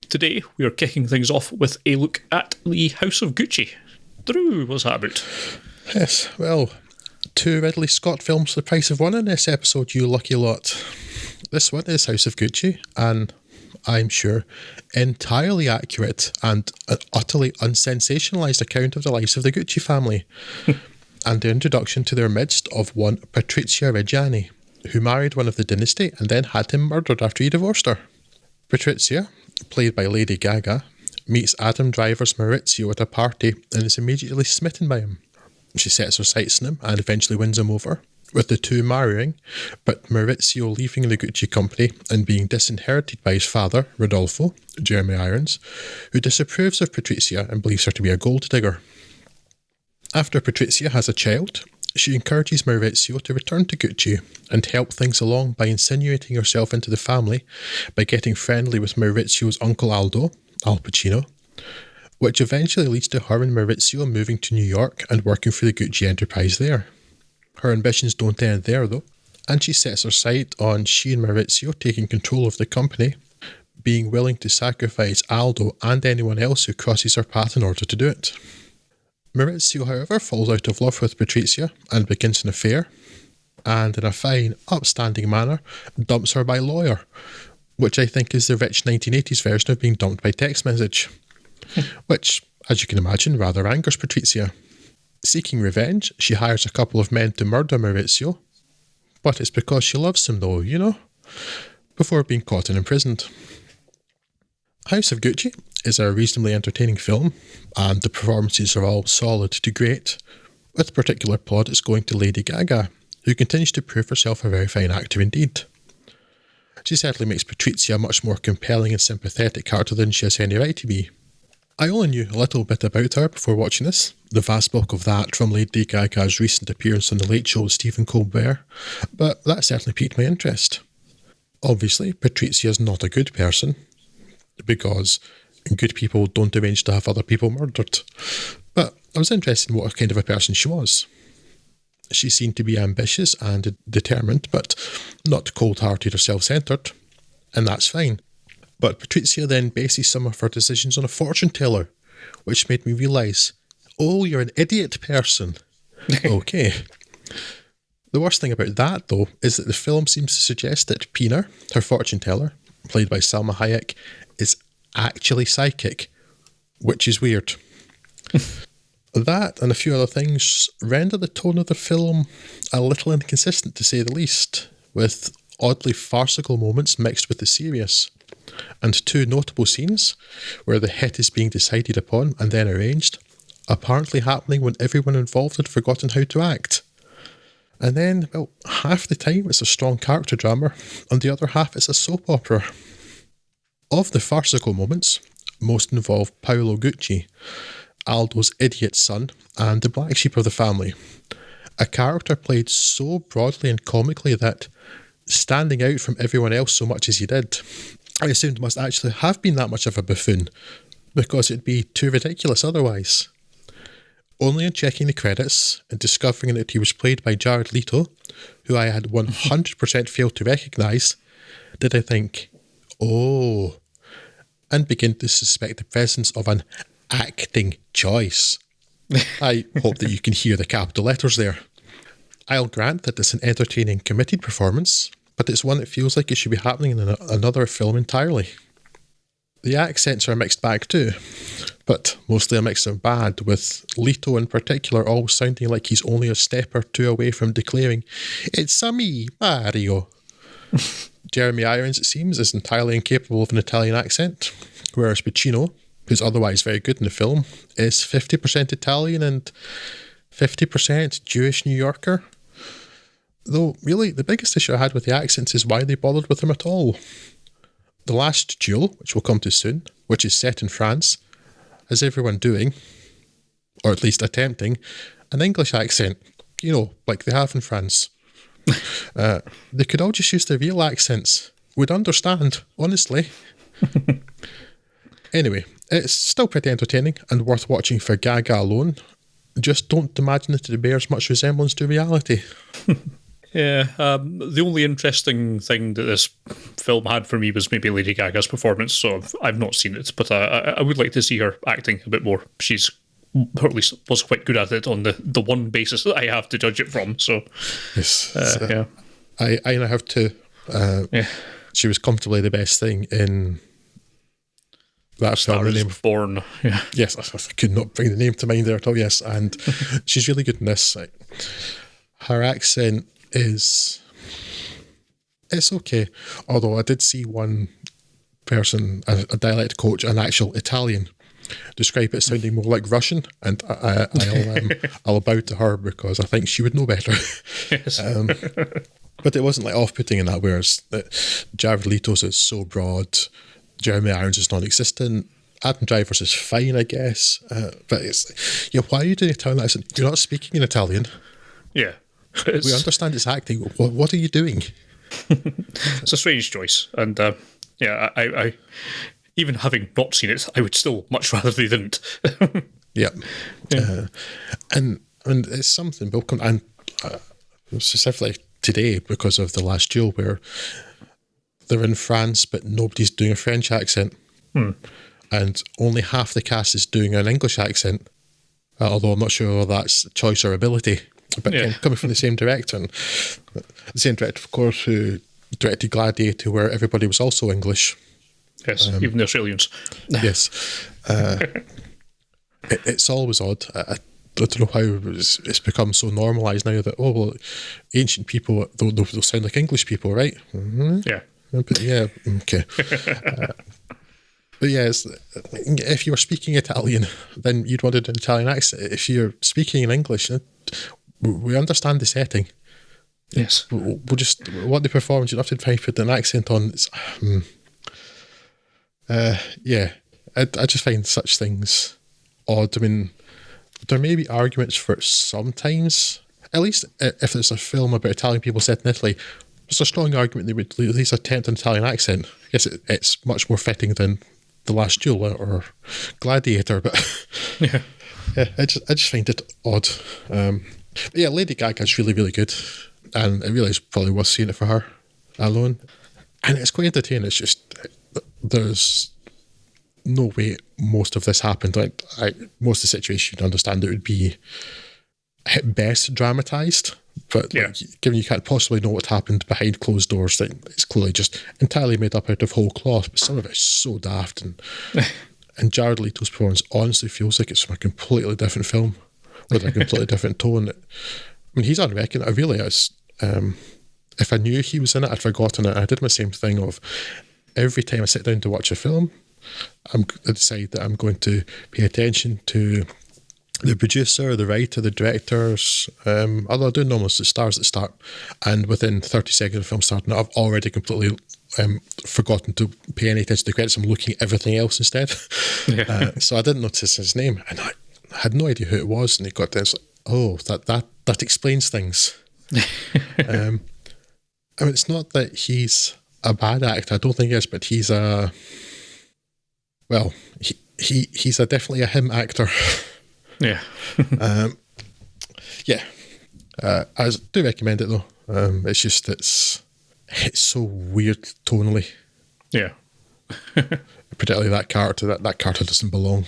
Today, we are kicking things off with a look at the House of Gucci. Drew, what's that about? Yes, well, 2 Ridley Scott films for the price of 1 in this episode, you lucky lot. This one is House of Gucci, and I'm sure entirely accurate and an utterly unsensationalised account of the lives of the Gucci family, and the introduction to their midst of one Patrizia Reggiani, who married one of the dynasty and then had him murdered after he divorced her. Patrizia, played by Lady Gaga, meets Adam Driver's Maurizio at a party and is immediately smitten by him. She sets her sights on him and eventually wins him over, with the two marrying, but Maurizio leaving the Gucci company and being disinherited by his father, Rodolfo, Jeremy Irons, who disapproves of Patrizia and believes her to be a gold digger. After Patrizia has a child, she encourages Maurizio to return to Gucci and help things along by insinuating herself into the family by getting friendly with Maurizio's uncle Aldo, Al Pacino, which eventually leads to her and Maurizio moving to New York and working for the Gucci enterprise there. Her ambitions don't end there though, and she sets her sight on she and Maurizio taking control of the company, being willing to sacrifice Aldo and anyone else who crosses her path in order to do it. Maurizio, however, falls out of love with Patrizia and begins an affair, and in a fine, upstanding manner, dumps her by lawyer, which I think is the rich 1980s version of being dumped by text message, which, as you can imagine, rather angers Patrizia. Seeking revenge, she hires a couple of men to murder Maurizio, but it's because she loves him though, you know, before being caught and imprisoned. House of Gucci is a reasonably entertaining film, and the performances are all solid to great, with particular plaudits going to Lady Gaga, who continues to prove herself a very fine actor indeed. She certainly makes Patrizia a much more compelling and sympathetic character than she has any right to be. I only knew a little bit about her before watching this, the vast bulk of that from Lady Gaga's recent appearance on The Late Show with Stephen Colbert, but that certainly piqued my interest. Obviously, Patrizia is not a good person, because good people don't arrange to have other people murdered. But I was interested in what kind of a person she was. She seemed to be ambitious and determined, but not cold-hearted or self-centred, and that's fine. But Patrizia then bases some of her decisions on a fortune teller, which made me realise, oh, you're an idiot person. Okay. The worst thing about that, though, is that the film seems to suggest that Pina, her fortune teller, played by Salma Hayek, is actually psychic, which is weird. That and a few other things render the tone of the film a little inconsistent, to say the least, with oddly farcical moments mixed with the serious, and 2 notable scenes where the hit is being decided upon and then arranged, apparently happening when everyone involved had forgotten how to act. And then, well, half the time it's a strong character drama, and the other half is a soap opera. Of the farcical moments, most involve Paolo Gucci, Aldo's idiot son and the black sheep of the family, a character played so broadly and comically that, standing out from everyone else so much as he did, I assumed must actually have been that much of a buffoon, because it'd be too ridiculous otherwise. Only in checking the credits and discovering that he was played by Jared Leto, who I had 100% failed to recognise, did I think, oh, and begin to suspect the presence of an acting choice. I hope that you can hear the capital letters there. I'll grant that it's an entertaining, committed performance, but it's one that feels like it should be happening in another film entirely. The accents are a mixed bag too, but mostly a mix of bad, with Leto in particular always sounding like he's only a step or 2 away from declaring, "It's a me, Mario." Jeremy Irons, it seems, is entirely incapable of an Italian accent, whereas Pacino, who's otherwise very good in the film, is 50% Italian and 50% Jewish New Yorker. Though, really, the biggest issue I had with the accents is why they bothered with them at all. The Last Duel, which we'll come to soon, which is set in France, has everyone doing, or at least attempting, an English accent, you know, like they have in France. They could all just use their real accents. Would understand, honestly. Anyway, it's still pretty entertaining and worth watching for Gaga alone. Just don't imagine that it bears much resemblance to reality. Yeah, the only interesting thing that this film had for me was maybe Lady Gaga's performance. So I've not seen it, but I would like to see her acting a bit more. She's, or at least was quite good at it on the one basis that I have to judge it from. So Yes, yeah, I now have to. yeah. She was comfortably the best thing in that film. The Stars name, Born. Yeah, yes, I could not bring the name to mind there at all. Yes, and she's really good in this. Like, her accent it's okay. Although I did see one person, a dialect coach, an actual Italian, describe it sounding more like Russian, and I'll bow to her because I think she would know better. yes. But it wasn't like off-putting in that, whereas Jared Leto's is so broad, Jeremy Irons is non-existent, Adam Driver's is fine, I guess, but it's, yeah, why are you doing Italian accent? You're not speaking in Italian. Yeah. We understand it's acting. What are you doing? It's a strange choice, and yeah, I even having not seen it, I would still much rather they didn't. Yeah, and it's something welcome, and specifically today because of The Last Duel, where they're in France but nobody's doing a French accent, and only half the cast is doing an English accent. Although I'm not sure whether that's choice or ability. But Yeah. coming from the same director, and the same director, of course, who directed Gladiator, where everybody was also English. Yes, even the Australians. Yes, it's always odd. I don't know how it's become so normalised now that ancient people they'll sound like English people, right? Mm-hmm. Yeah. But yeah, okay. But yeah, if you were speaking Italian, then you'd want an Italian accent. If you're speaking in English, we understand the setting. Yes. We'll just want the performance. You don't have to try and put an accent on. Yeah, I just find such things odd. I mean, there may be arguments for it sometimes. At least if it's a film about Italian people set in Italy, there's a strong argument they would at least attempt an Italian accent. I guess it's much more fitting than The Last Duel or Gladiator, but Yeah. yeah, I just find it odd. But yeah, Lady Gaga's really, really good, and I realise probably worth seeing it for her alone. And it's quite entertaining. It's just there's no way most of this happened. Most of the situation, you'd understand it would be at best dramatised, but Yeah. given you can't possibly know what happened behind closed doors, then it's clearly just entirely made up out of whole cloth. But some of it's so daft, and Jared Leto's performance honestly feels like it's from a completely different film with a completely different tone. I mean, he's unrecognisable. I really is. If I knew he was in it, I'd forgotten it. I did my same thing of every time I sit down to watch a film, I decide that I'm going to pay attention to the producer, the writer, the directors. Although I do normally the stars at the start, and within 30 seconds of the film starting, I've already completely forgotten to pay any attention to the credits. I'm looking at everything else instead. Yeah. So I didn't notice his name, and I had no idea who it was. And he got there, it's like, oh, that explains things. I mean, it's not that he's a bad actor. I don't think he is, but he's a he's definitely a him actor. Yeah. Yeah, I do recommend it though. It's just it's so weird tonally, Yeah. particularly that character. That character doesn't belong.